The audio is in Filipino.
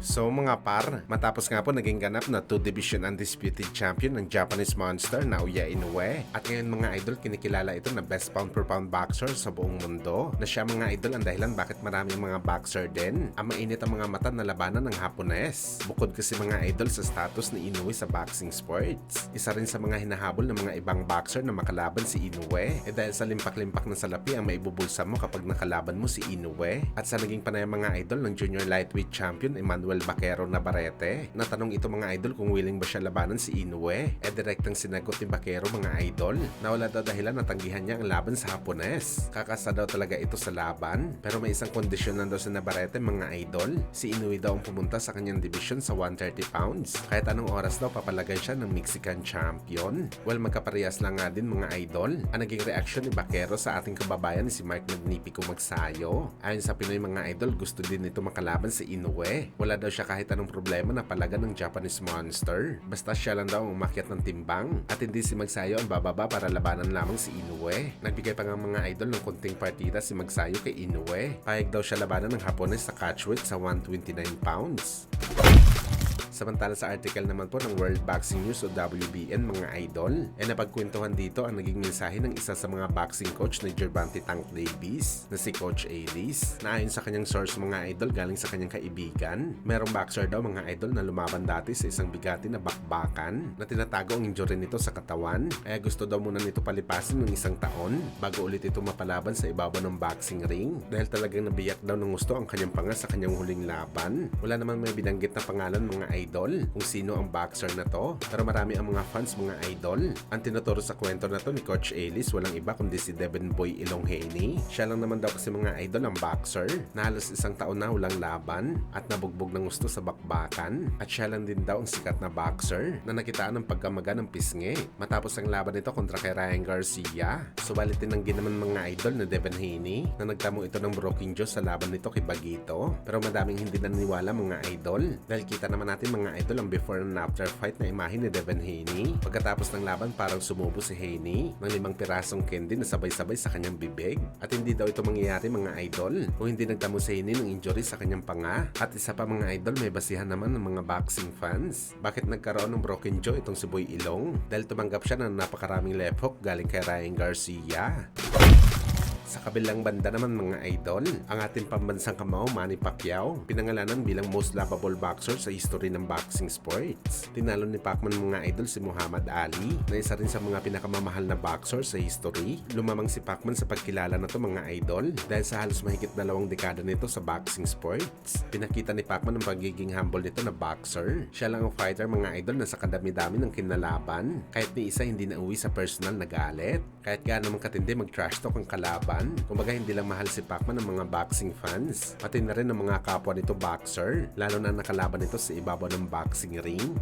So mga par, matapos nga po naging ganap na 2 division undisputed champion ng Japanese Monster na Naoya Inoue. At ngayon mga idol, kinikilala ito na best pound per pound boxer sa buong mundo. Na siya mga idol ang dahilan bakit marami mga boxer din ang mainit ang mga mata na labanan ng Hapones. Bukod kasi mga idol sa status ni Inoue sa boxing sports, isa rin sa mga hinahabol ng mga ibang boxer na makalaban si Inoue. Dahil sa limpak-limpak na salapi ang maibubulsa mo kapag nakalaban mo si Inoue. At sa naging panayam mga idol ng junior lightweight champion Emmanuel Baquero Navarrete, natanong ito mga idol kung willing ba siya labanan si Inoue. Direktang sinagot ni Baquero mga idol na wala daw dahilan na tanggihan niya ang laban sa Hapones. Kakasa daw talaga ito sa laban, pero may isang kondisyon lang daw si Navarrete mga idol. Si Inoue daw ang pumunta sa kanyang division sa 130 pounds. Kahit anong oras daw papalagay siya ng Mexican champion. Well, magkaparehas lang nga din mga idol ang naging reaksyon ni Baquero sa ating kababayan si Mark Magnifico Magsayo. Ayon sa Pinoy mga idol, gusto din nito makalaban si Inoue. Wala daw siya kahit anong problema na palagan ng Japanese Monster. Basta siya lang daw ang umakyat ng timbang at hindi si Magsayo ang bababa para labanan lamang si Inoue. Nagbigay pa nga mga idol ng konting partida si Magsayo kay Inoue. Payag daw siya labanan ng Hapones sa catchweight sa 129 pounds. Samantala sa article naman po ng World Boxing News o WBN mga idol, napagkwentuhan dito ang naging mensahe ng isa sa mga boxing coach ni Gervonta Tank Davis na si Coach Ellis, na ayon sa kanyang source mga idol galing sa kanyang kaibigan, merong boxer daw mga idol na lumaban dati sa isang bigati na bakbakan na tinatago ang injury nito sa katawan, kaya gusto daw muna nito palipasin ng 1 taon bago ulit ito mapalaban sa ibabaw ng boxing ring dahil talagang nabiyak daw ng gusto ang kanyang panga sa kanyang huling laban. Wala naman may binanggit na pangalan mga idol kung sino ang boxer na to, pero marami ang mga fans mga idol. Ang tinuturo sa kwento na to ni Coach Ellis walang iba kundi si Devin Boy Ilonghainy. Siya lang naman daw kasi mga idol ang boxer na halos 1 taon na walang laban at nabugbog ng gusto sa bakbakan, at siya lang din daw ang sikat na boxer na nakitaan ng pagkamaga ng pisngi matapos ang laban nito kontra kay Ryan Garcia. Subalit tinanggi naman mga idol na Devin Haney na nagtamo ito ng broken jaw sa laban nito kay Bagito, pero madaming hindi naniniwala mga idol dahil kita naman natin mga idol ang before and after fight na imahe ni Devin Haney. Pagkatapos ng laban parang sumubo si Haney ng 5 pirasong candy na sabay-sabay sa kanyang bibig, at hindi daw ito mangyayari mga idol kung hindi nagtamo si Haney ng injury sa kanyang panga. At isa pa mga idol, may basihan naman ng mga boxing fans bakit nagkaroon ng broken jaw itong si Boy Ilong, dahil tumanggap siya ng napakaraming left hook galing kay Ryan Garcia. Sa kabilang banda naman mga idol, ang ating pambansang kamao Manny Pacquiao, pinangalanan bilang most lovable boxer sa history ng boxing sports. Tinalo ni Pacman mga idol si Muhammad Ali, na isa rin sa mga pinakamamahal na boxer sa history. Lumamang si Pacman sa pagkilala na to mga idol dahil sa halos mahigit 2 dekada nito sa boxing sports. Pinakita ni Pacman ang pagiging humble nito na boxer. Siya lang ang fighter mga idol na sa kadami-dami ng kinalaban, kahit ni isa hindi nauwi sa personal na galit. Kahit gaano man katindi mag-trash talk ang kalaban, kumbaga hindi lang mahal si Pacman ng mga boxing fans, pati na rin ng mga kapwa nito boxer, lalo na nakalaban nito sa ibabaw ng boxing ring.